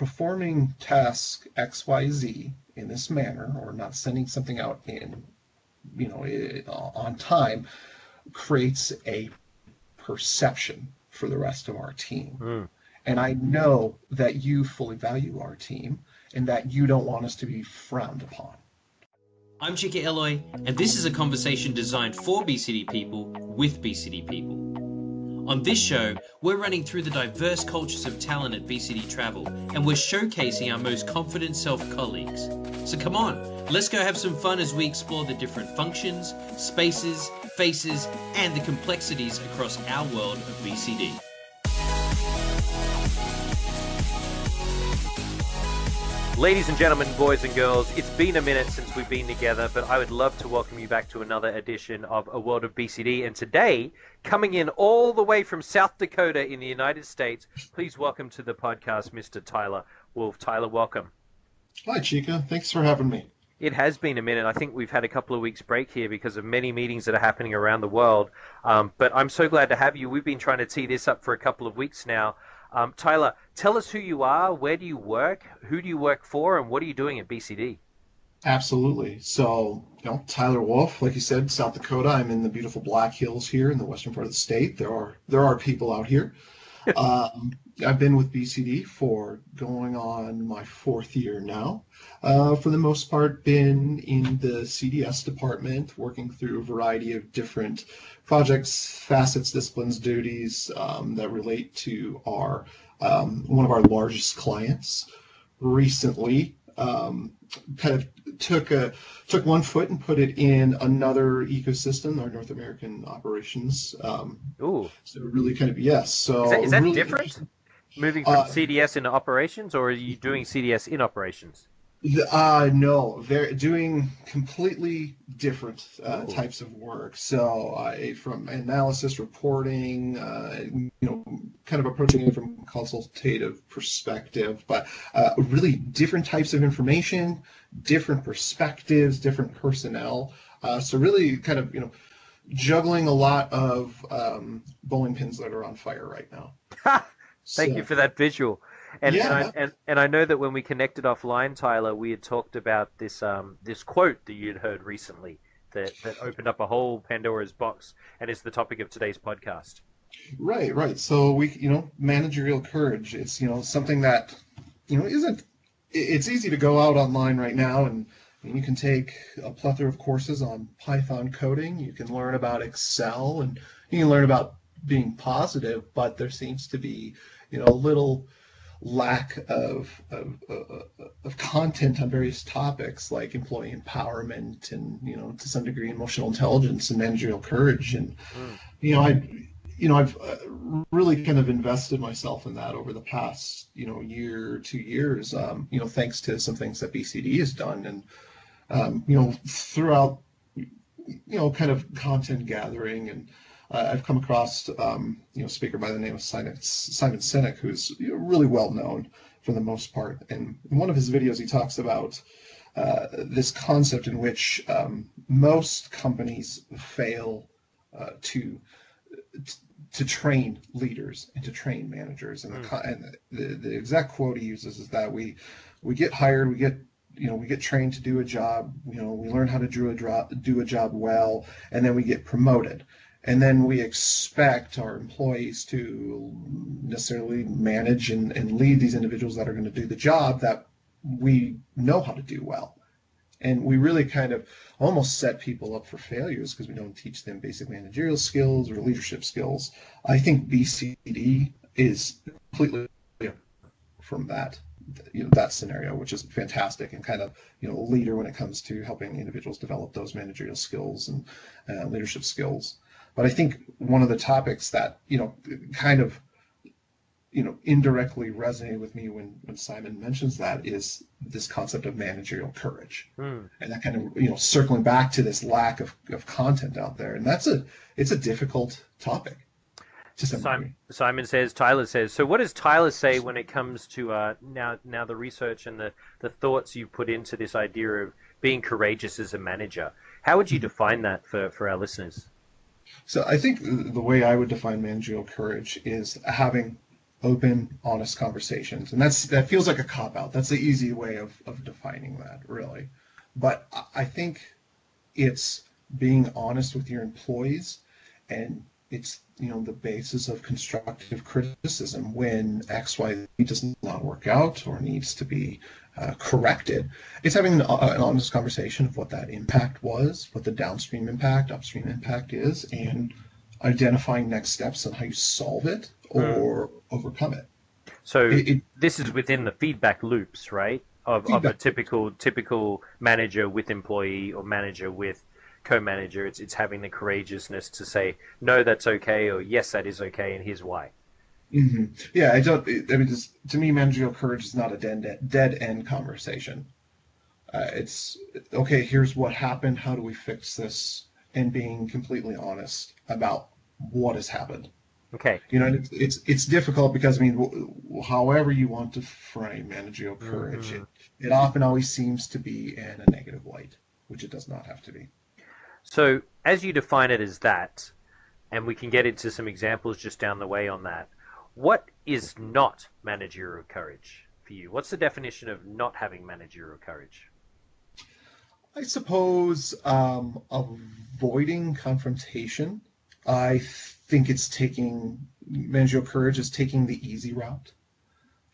performing task XYZ in this manner, or not sending something out in, on time, creates a perception for the rest of our team. Mm. And I know that you fully value our team and that you don't want us to be frowned upon. I'm Chika Eloy, and this is a conversation designed for BCD people with BCD people. On this show, we're running through the diverse cultures of talent at BCD Travel, and we're showcasing our most confident self-colleagues. So come on, let's go have some fun as we explore the different functions, spaces, faces, and the complexities across our world of BCD. Ladies and gentlemen, boys and girls, it's been a minute since we've been together, but I would love to welcome you back to another edition of A World of BCD. And today, coming in all the way from South Dakota in the United States, please welcome to the podcast, Mr. Tyler Wolf. Tyler, welcome. Hi, Chika. Thanks for having me. It has been a minute. I think we've had a couple of weeks break here because of many meetings that are happening around the world. But I'm so glad to have you. We've been trying to tee this up for a couple of weeks now. Tyler, tell us who you are, where do you work, who do you work for, and what are you doing at BCD? Absolutely. So, Tyler Wolf, like you said, South Dakota. I'm in the beautiful Black Hills here in the western part of the state. There are people out here. I've been with BCD for going on my 4th year now. For the most part, been in the CDS department, working through a variety of different projects, facets, disciplines, duties that relate to our one of our largest clients. Recently, kind of took one foot and put it in another ecosystem, our North American operations. Ooh. So really kind of, yes. So is that really different? Moving from CDS into operations, or are you doing CDS in operations? No, they're doing completely different types of work. So from analysis, reporting, kind of approaching it from a consultative perspective, but really different types of information, different perspectives, different personnel. So really kind of, juggling a lot of bowling pins that are on fire right now. Thank you for that visual. And, yeah. and I know that when we connected offline, Tyler, we had talked about this this quote that you'd heard recently that opened up a whole Pandora's box and is the topic of today's podcast. Right. So managerial courage. It's something that isn't. It's easy to go out online right now and you can take a plethora of courses on Python coding. You can learn about Excel and you can learn about being positive, but there seems to be a little lack of content on various topics like employee empowerment and to some degree emotional intelligence and managerial courage. And I've really kind of invested myself in that over the past year, 2 years, thanks to some things that BCD has done and throughout kind of content gathering. And I've come across a speaker by the name of Simon Sinek, who's really well known for the most part. And in one of his videos, he talks about this concept in which most companies fail to train leaders and to train managers. And the exact quote he uses is that we get hired, we get trained to do a job, we learn how to do a job well, and then we get promoted. And then we expect our employees to necessarily manage and lead these individuals that are going to do the job that we know how to do well. And we really kind of almost set people up for failures because we don't teach them basic managerial skills or leadership skills. I think BCD is completely from that scenario, which is fantastic and kind of a leader when it comes to helping individuals develop those managerial skills and leadership skills. But I think one of the topics that kind of indirectly resonated with me when Simon mentions that is this concept of managerial courage, and that kind of circling back to this lack of content out there, and it's a difficult topic. Simon says, Tyler says. So what does Tyler say when it comes to now the research and the thoughts you've put into this idea of being courageous as a manager? How would you define that for our listeners? So I think the way I would define managerial courage is having open, honest conversations. And that feels like a cop-out. That's the easy way of defining that, really. But I think it's being honest with your employees, and it's, the basis of constructive criticism when XYZ does not work out or needs to be corrected. It's having an honest conversation of what that impact was, what the downstream impact, upstream impact is, and identifying next steps on how you solve it or overcome it. So this is within the feedback loops, right? Of a typical manager with employee or manager with co-manager. It's having the courageousness to say, no, that's okay, or yes, that is okay, and here's why. Mm-hmm. Yeah, to me, managerial courage is not a dead end conversation. It's okay. Here's what happened. How do we fix this? And being completely honest about what has happened. Okay. It's difficult because however you want to frame managerial courage, it often always seems to be in a negative light, which it does not have to be. So as you define it as that, and we can get into some examples just down the way on that, what is not managerial courage for you? What's the definition of not having managerial courage? I suppose avoiding confrontation. I think it's managerial courage is taking the easy route.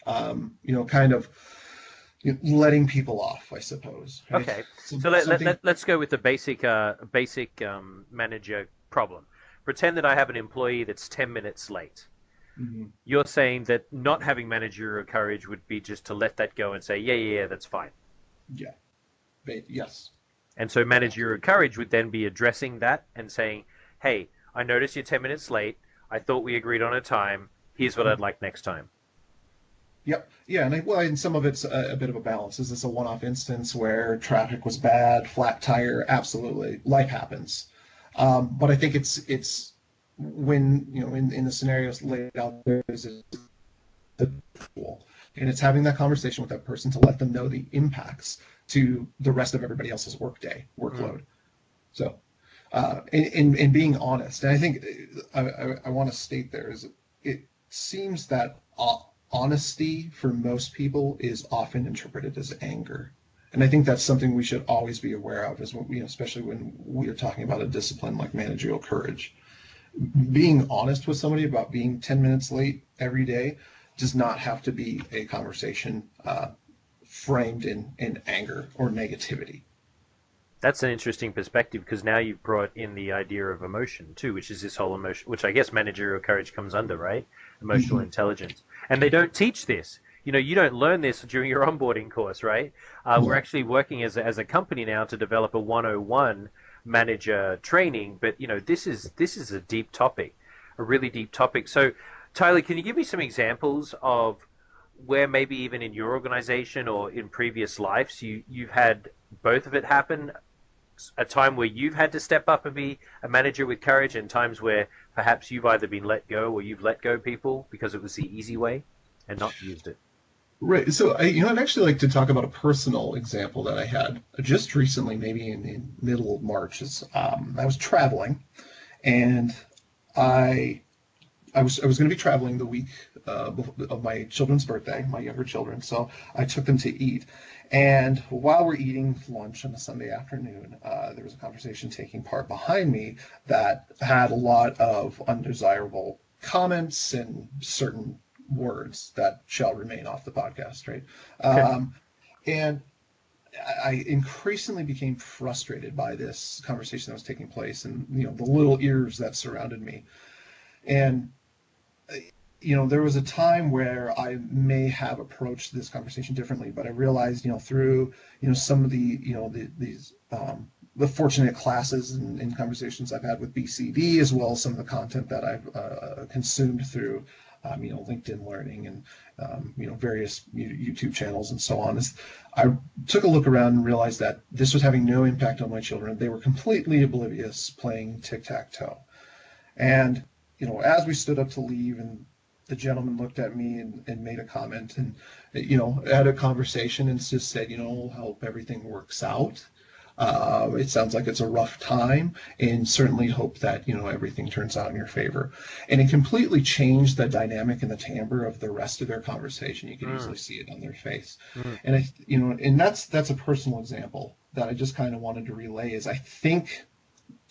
Kind of letting people off, I suppose. Right? Okay, so let's go with the basic manager problem. Pretend that I have an employee that's 10 minutes late. Mm-hmm. You're saying that not having managerial courage would be just to let that go and say, yeah, that's fine. Yeah. Yes. And so managerial courage would then be addressing that and saying, hey, I noticed you're 10 minutes late. I thought we agreed on a time. Here's what I'd like next time. Yep. Yeah, and some of it's a bit of a balance. Is this a one-off instance where traffic was bad, flat tire? Absolutely, life happens. But I think it's when in the scenarios laid out there is the tool, and it's having that conversation with that person to let them know the impacts to the rest of everybody else's workload. Mm-hmm. So, in being honest, and I think I want to state there is it seems that honesty for most people is often interpreted as anger. And I think that's something we should always be aware of, is when, especially when we are talking about a discipline like managerial courage. Being honest with somebody about being 10 minutes late every day does not have to be a conversation framed in anger or negativity. That's an interesting perspective, because now you've brought in the idea of emotion too, which is this whole emotion, which I guess managerial courage comes under, right? Emotional intelligence. And they don't teach this. You don't learn this during your onboarding course, right? We're actually working as a company now to develop a 101 manager training, but this is a deep topic, a really deep topic. So, Tyler, can you give me some examples of where maybe even in your organization or in previous lives you've had both of it happen? A time where you've had to step up and be a manager with courage, and times where perhaps you've either been let go or you've let go people because it was the easy way and not used it. Right. So I'd actually like to talk about a personal example that I had just recently, maybe in middle of March. I was traveling, and I was going to be traveling the week of my children's birthday, my younger children. So I took them to eat. And while we're eating lunch on a Sunday afternoon, there was a conversation taking part behind me that had a lot of undesirable comments and certain words that shall remain off the podcast, right? Okay. And I increasingly became frustrated by this conversation that was taking place, and the little ears that surrounded me. And there was a time where I may have approached this conversation differently, but I realized, through, some of the fortunate classes and conversations I've had with BCD, as well as some of the content that I've consumed through, LinkedIn Learning and, various YouTube channels and so on, is I took a look around and realized that this was having no impact on my children. They were completely oblivious, playing tic-tac-toe. And, as we stood up to leave, and the gentleman looked at me and made a comment, and, had a conversation and just said, hope everything works out. It sounds like it's a rough time, and certainly hope that, everything turns out in your favor. And it completely changed the dynamic and the timbre of the rest of their conversation. You could easily see it on their face. And and that's a personal example that I just kind of wanted to relay. Is I think,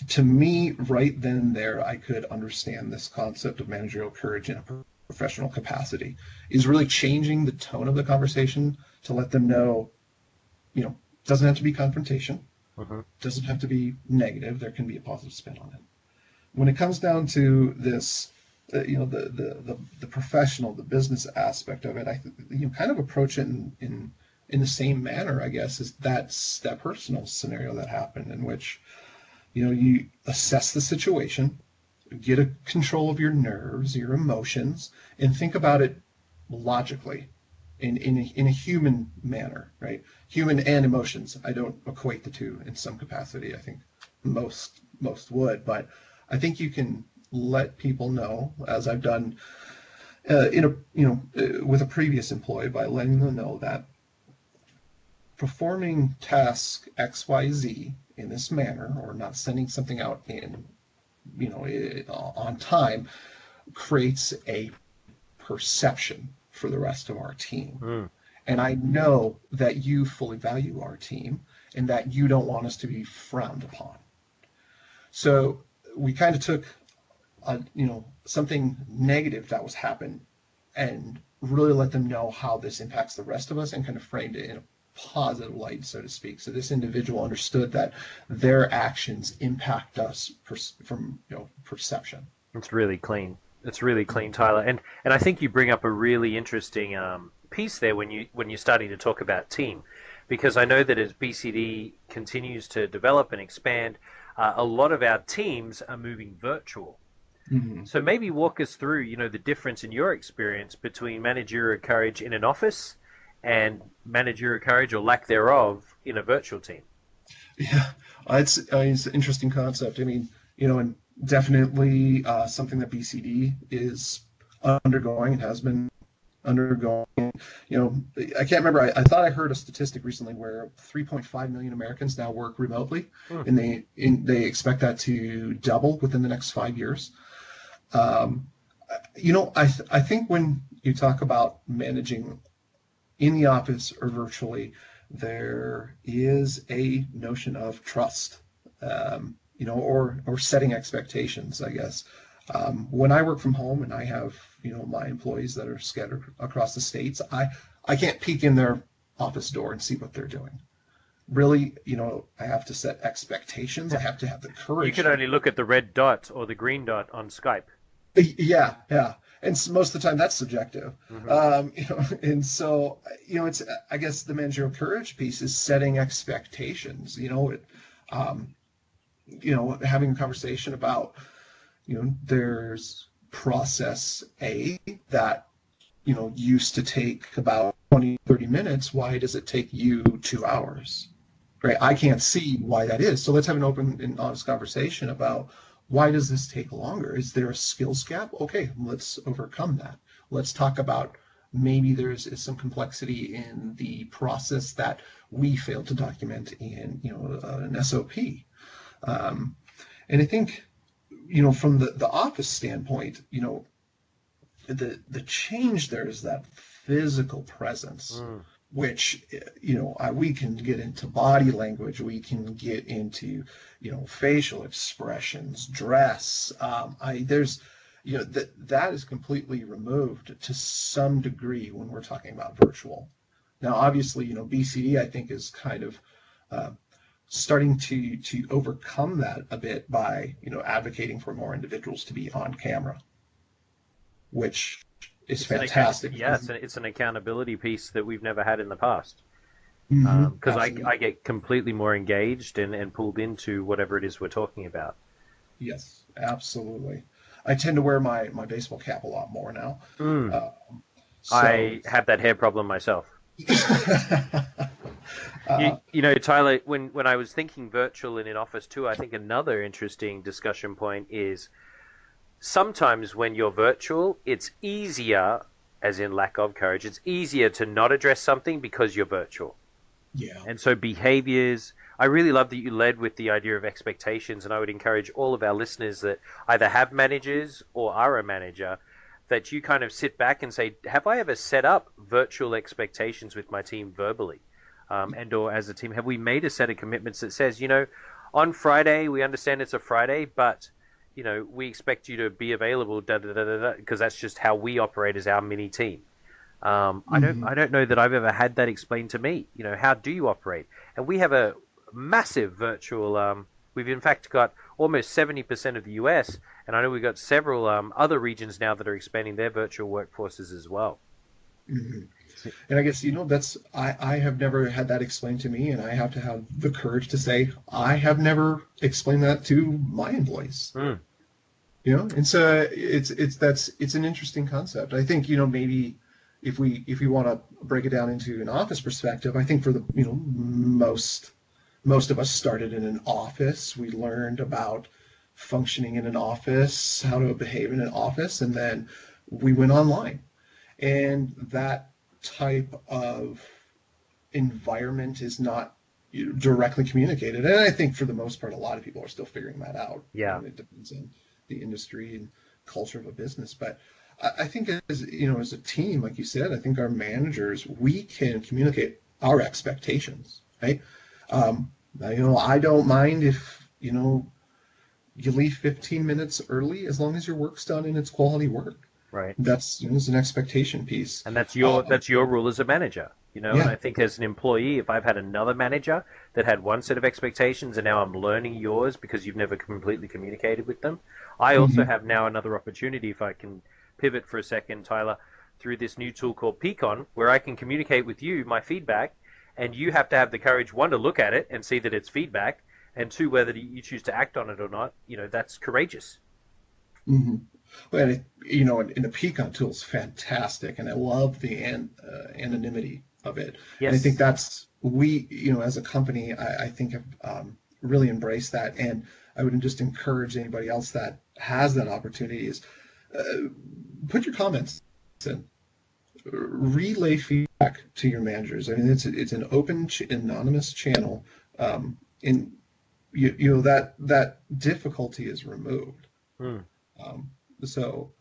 to me, right then and there, I could understand this concept of managerial courage in a professional capacity, is really changing the tone of the conversation to let them know, doesn't have to be confrontation, doesn't have to be negative. There can be a positive spin on it. When it comes down to this, the professional, the business aspect of it, I kind of approach it in the same manner, I guess, as that personal scenario that happened, in which you assess the situation, get a control of your nerves, your emotions, and think about it logically, in a human manner, right? Human and emotions. I don't equate the two in some capacity. I think most would, but I think you can let people know, as I've done with a previous employee, by letting them know that performing task XYZ in this manner, or not sending something out on time, creates a perception for the rest of our team. And I know that you fully value our team and that you don't want us to be frowned upon. So we kind of took something negative that was happening and really let them know how this impacts the rest of us, and kind of framed it in a positive light, so to speak. So this individual understood that their actions impact us from perception. It's really clean. It's really clean, Tyler. And I think you bring up a really interesting piece there when you're starting to talk about team, because I know that as BCD continues to develop and expand, a lot of our teams are moving virtual. So maybe walk us through, the difference in your experience between managerial courage in an office and managerial courage, or lack thereof, in a virtual team. Yeah, it's an interesting concept. I mean, and definitely something that BCD is undergoing and has been undergoing. I can't remember. I thought I heard a statistic recently where 3.5 million Americans now work remotely, and they expect that to double within the next 5 years. I think when you talk about managing in the office or virtually, there is a notion of trust, or setting expectations, I guess. When I work from home and I have, my employees that are scattered across the states, I can't peek in their office door and see what they're doing. Really, I have to set expectations. I have to have the courage. You can only look at the red dot or the green dot on Skype. Yeah. And most of the time that's subjective. And so, it's, I guess, the managerial courage piece is setting expectations, having a conversation about, there's process A that, used to take about 20, 30 minutes. Why does it take you 2 hours? Right? I can't see why that is. So let's have an open and honest conversation about, why does this take longer? Is there a skills gap? Okay, let's overcome that. Let's talk about, maybe there's some complexity in the process that we failed to document in an SOP. And I think, from the office standpoint, the change there is that physical presence, which, we can get into body language, we can get into, facial expressions, dress. That is completely removed to some degree when we're talking about virtual. Now, obviously, BCD, I think, is kind of starting to overcome that a bit by, advocating for more individuals to be on camera, which is fantastic. It's an accountability piece that we've never had in the past. Because I get completely more engaged and pulled into whatever it is we're talking about. Yes, absolutely. I tend to wear my baseball cap a lot more now. I have that hair problem myself. Tyler, when I was thinking virtual and in office too, I think another interesting discussion point is sometimes when you're virtual, it's easier, as in lack of courage, it's easier to not address something because you're virtual. Yeah. And so behaviors I really love that you led with the idea of expectations, and I would encourage all of our listeners that either have managers or are a manager, that you kind of sit back and say, have I ever set up virtual expectations with my team verbally? And or as a team, have we made a set of commitments that says, on Friday, we understand it's a Friday, but we expect you to be available, because that's just how we operate as our mini team. I don't know that I've ever had that explained to me. How do you operate? And we have a massive virtual. We've in fact got almost 70% of the US, and I know we've got several other regions now that are expanding their virtual workforces as well. Mm-hmm. And I guess, I have never had that explained to me, and I have to have the courage to say, I have never explained that to my employees. And so it's an interesting concept. I think, maybe if we want to break it down into an office perspective, I think for the, most of us started in an office. We learned about functioning in an office, how to behave in an office, and then we went online. And that type of environment is not directly communicated. And I think for the most part, a lot of people are still figuring that out. Yeah. It depends on the industry and culture of a business. But I think as a team, like you said, I think our managers, we can communicate our expectations, right? I don't mind if, you leave 15 minutes early as long as your work's done and it's quality work. Right. That's an expectation piece. And that's your rule as a manager, Yeah. And I think as an employee, if I've had another manager that had one set of expectations and now I'm learning yours because you've never completely communicated with them, I also have now another opportunity, if I can pivot for a second, Tyler, through this new tool called Peakon, where I can communicate with you my feedback, and you have to have the courage, one, to look at it and see that it's feedback, and two, whether you choose to act on it or not, that's courageous. Mm-hmm. Well, and the Peakon tool is fantastic, and I love the anonymity of it. Yes. And I think that's, we, as a company, I think have really embraced that. And I would just encourage anybody else that has that opportunity is put your comments in. Relay feedback to your managers. I mean, it's an open, anonymous channel, and that difficulty is removed. So.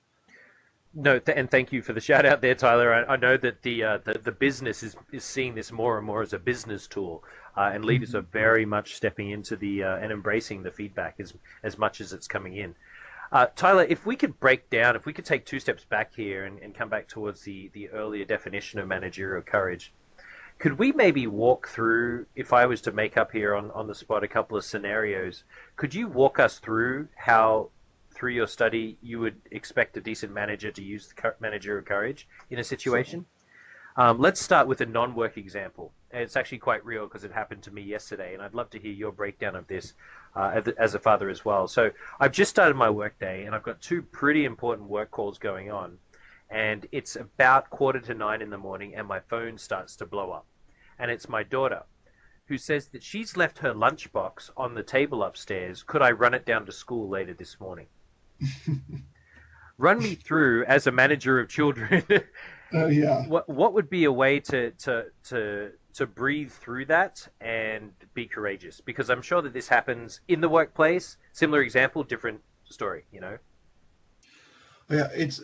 No, and thank you for the shout out there, Tyler. I know that the business is seeing this more and more as a business tool, and leaders are very much stepping into the and embracing the feedback as much as it's coming in. Tyler, if we could take two steps back here and come back towards the earlier definition of managerial courage, could we maybe walk through, if I was to make up here on the spot a couple of scenarios, could you walk us through how, through your study, you would expect a decent manager to use the managerial courage in a situation? Let's start with a non-work example. It's actually quite real because it happened to me yesterday, and I'd love to hear your breakdown of this as a father as well. So I've just started my work day, and I've got two pretty important work calls going on, and it's about 8:45 in the morning, and my phone starts to blow up. And it's my daughter, who says that she's left her lunchbox on the table upstairs. Could I run it down to school later this morning? Run me through, as a manager of children, Yeah. what would be a way to breathe through that and be courageous? Because I'm sure that this happens in the workplace. Similar example, different story. Yeah, it's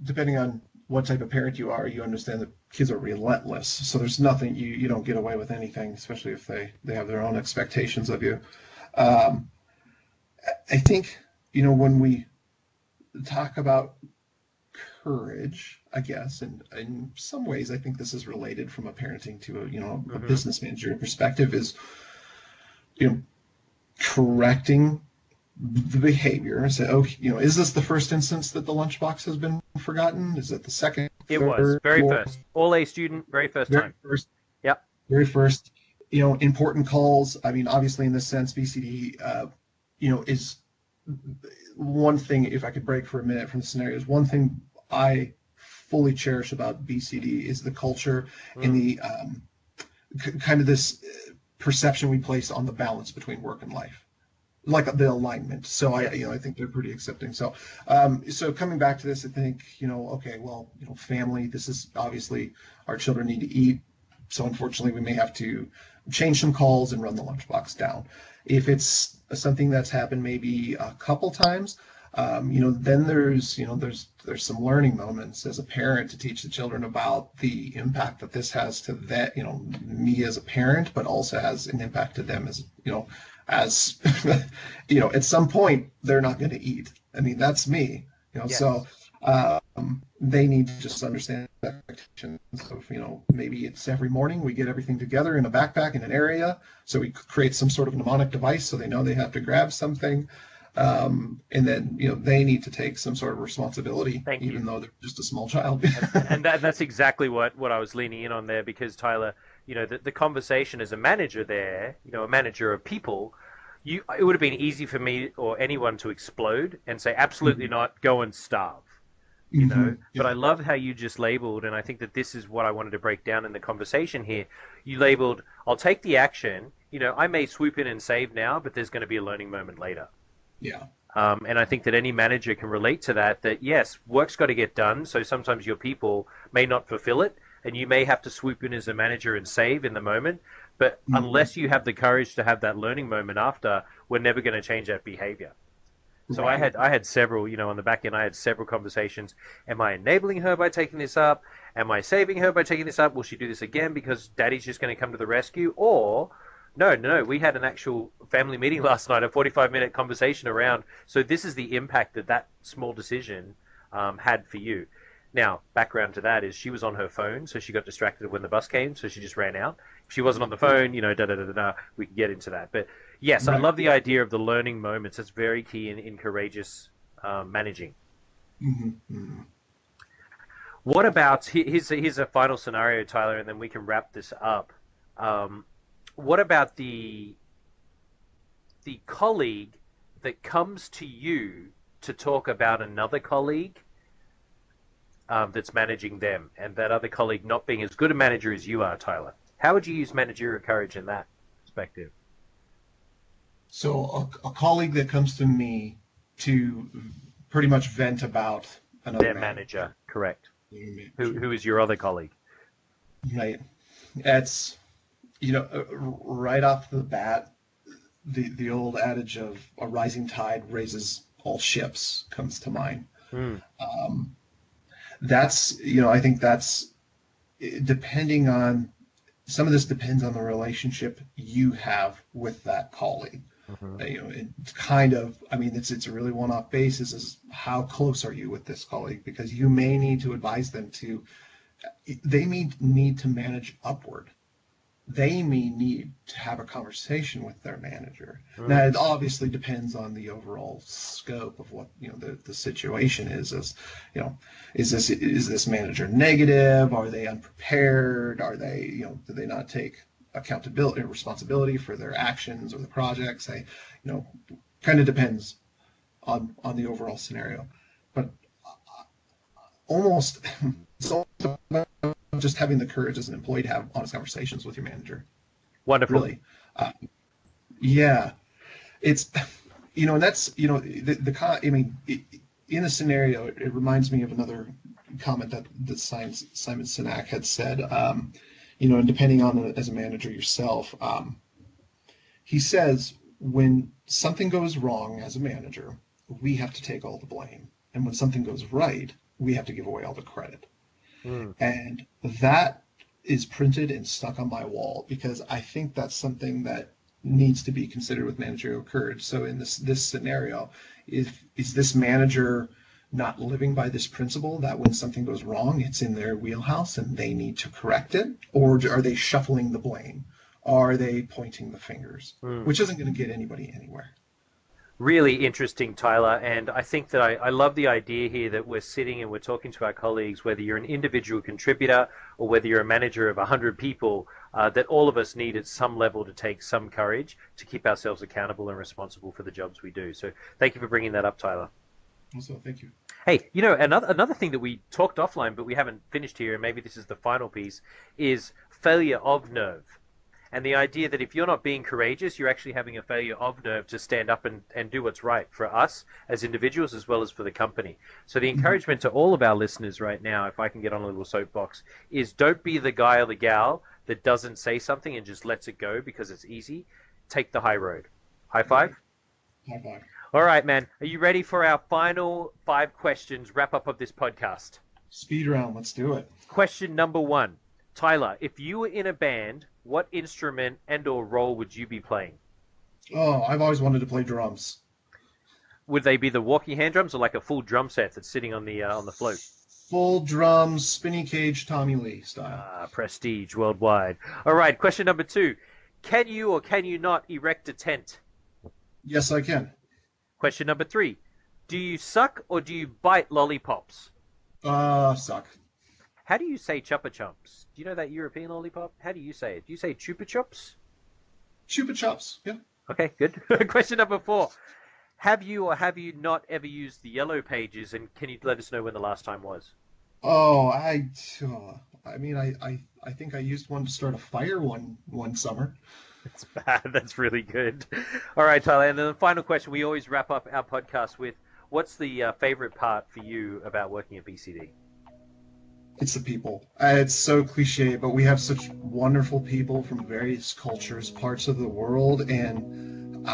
depending on what type of parent you are, you understand that kids are relentless. So there's nothing, you don't get away with anything, especially if they have their own expectations of you. I think, when we talk about courage, I guess, and in some ways, I think this is related from a parenting to a business manager perspective, is, correcting the behavior and say, is this the first instance that the lunchbox has been forgotten? Is it the second? It third, was very fourth? first. All A student, very first Very time. first. Yep. Very first. Important calls. I mean, obviously, in this sense, BCD, is one thing. If I could break for a minute from the scenarios, one thing I fully cherish about BCD is the culture and the kind of this perception we place on the balance between work and life, like the alignment. So I think they're pretty accepting. So so coming back to this, I think family. This is obviously, our children need to eat. So unfortunately, we may have to change some calls and run the lunchbox down. If it's something that's happened maybe a couple times, then there's some learning moments as a parent to teach the children about the impact that this has to that, me as a parent, but also has an impact to them as at some point they're not going to eat. I mean, that's me, Yes. so they need to just understand the expectations of, maybe it's every morning we get everything together in a backpack in an area. So we create some sort of mnemonic device so they know they have to grab something. And then, they need to take some sort of responsibility, even though they're just a small child. And that's exactly what I was leaning in on there, because Tyler, the conversation as a manager there, a manager of people, it would have been easy for me or anyone to explode and say, absolutely not, go and starve. But I love how you just labeled, and I think that this is what I wanted to break down in the conversation here. You labeled, I'll take the action, I may swoop in and save now, but there's going to be a learning moment later. Yeah. And I think that any manager can relate to that yes, work's got to get done, so sometimes your people may not fulfill it, and you may have to swoop in as a manager and save in the moment, but unless you have the courage to have that learning moment after, we're never going to change that behavior. So right. I had several, on the back end, I had several conversations. Am I enabling her by taking this up? Am I saving her by taking this up? Will she do this again because daddy's just going to come to the rescue? Or, no, we had an actual family meeting last night, a 45-minute conversation around, so this is the impact that small decision had for you. Now, background to that is she was on her phone, so she got distracted when the bus came, so she just ran out. If she wasn't on the phone, we could get into that. But yes, right. I love the idea of the learning moments. That's very key in courageous managing. Mm-hmm. What about, here's a final scenario, Tyler, and then we can wrap this up. What about the colleague that comes to you to talk about another colleague that's managing them, and that other colleague not being as good a manager as you are, Tyler? How would you use managerial courage in that perspective? So a colleague that comes to me to pretty much vent about another manager. Correct. Who is your other colleague? Right. It's, right off the bat, the old adage of a rising tide raises all ships comes to mind. That's, I think that's depending on, some of this depends on the relationship you have with that colleague. It's kind of, it's a really one-off basis is how close are you with this colleague, because you may need to advise them they may need to manage upward. They may need to have a conversation with their manager. Now, it obviously depends on the overall scope of what the situation is. Is this manager negative? Are they unprepared? Are they do they not take accountability or responsibility for their actions or the projects? Kind of depends on the overall scenario. But almost it's also just having the courage as an employee to have honest conversations with your manager. Wonderful. Really. Yeah. It's, and that's, in a scenario, it reminds me of another comment that Simon Sinek had said, and depending on as a manager yourself, he says, when something goes wrong as a manager, we have to take all the blame. And when something goes right, we have to give away all the credit. And that is printed and stuck on my wall, because I think that's something that needs to be considered with managerial courage. So in this scenario, is this manager not living by this principle that when something goes wrong, it's in their wheelhouse and they need to correct it? Or are they shuffling the blame? Are they pointing the fingers? Which isn't going to get anybody anywhere. Really interesting, Tyler, and I think that I love the idea here that we're sitting and we're talking to our colleagues, whether you're an individual contributor or whether you're a manager of 100 people, that all of us need at some level to take some courage to keep ourselves accountable and responsible for the jobs we do. So thank you for bringing that up, Tyler. Also, thank you. Hey, another thing that we talked offline but we haven't finished here, and maybe this is the final piece, is failure of nerve. And the idea that if you're not being courageous, you're actually having a failure of nerve to stand up and do what's right for us as individuals as well as for the company. So the encouragement to all of our listeners right now, if I can get on a little soapbox, is don't be the guy or the gal that doesn't say something and just lets it go because it's easy, take the high road. High five? High five. All right, man. Are you ready for our final 5 questions wrap up of this podcast? Speed round. Let's do it. Question number 1. Tyler, if you were in a band, what instrument and or role would you be playing? Oh, I've always wanted to play drums. Would they be the walking hand drums or like a full drum set that's sitting on the float? Full drums, spinny cage, Tommy Lee style. Prestige worldwide. All right, question number 2. Can you or can you not erect a tent? Yes, I can. Question number 3. Do you suck or do you bite lollipops? Suck. How do you say chupa chumps? Do you know that European lollipop? How do you say it? Do you say chupa chups? Chupa chops, yeah. Okay, good. Question number 4. Have you or have you not ever used the yellow pages, and can you let us know when the last time was? Oh, I think I used one to start a fire one summer. That's bad. That's really good. All right, Tyler. And then the final question, we always wrap up our podcast with, what's the favorite part for you about working at BCD? It's the people. It's so cliche, but we have such wonderful people from various cultures, parts of the world, and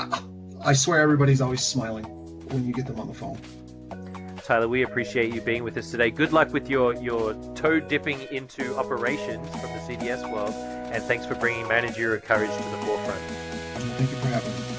I swear everybody's always smiling when you get them on the phone. Tyler, we appreciate you being with us today. Good luck with your toe dipping into operations from the CDS world, and thanks for bringing managerial courage to the forefront. Thank you for having me.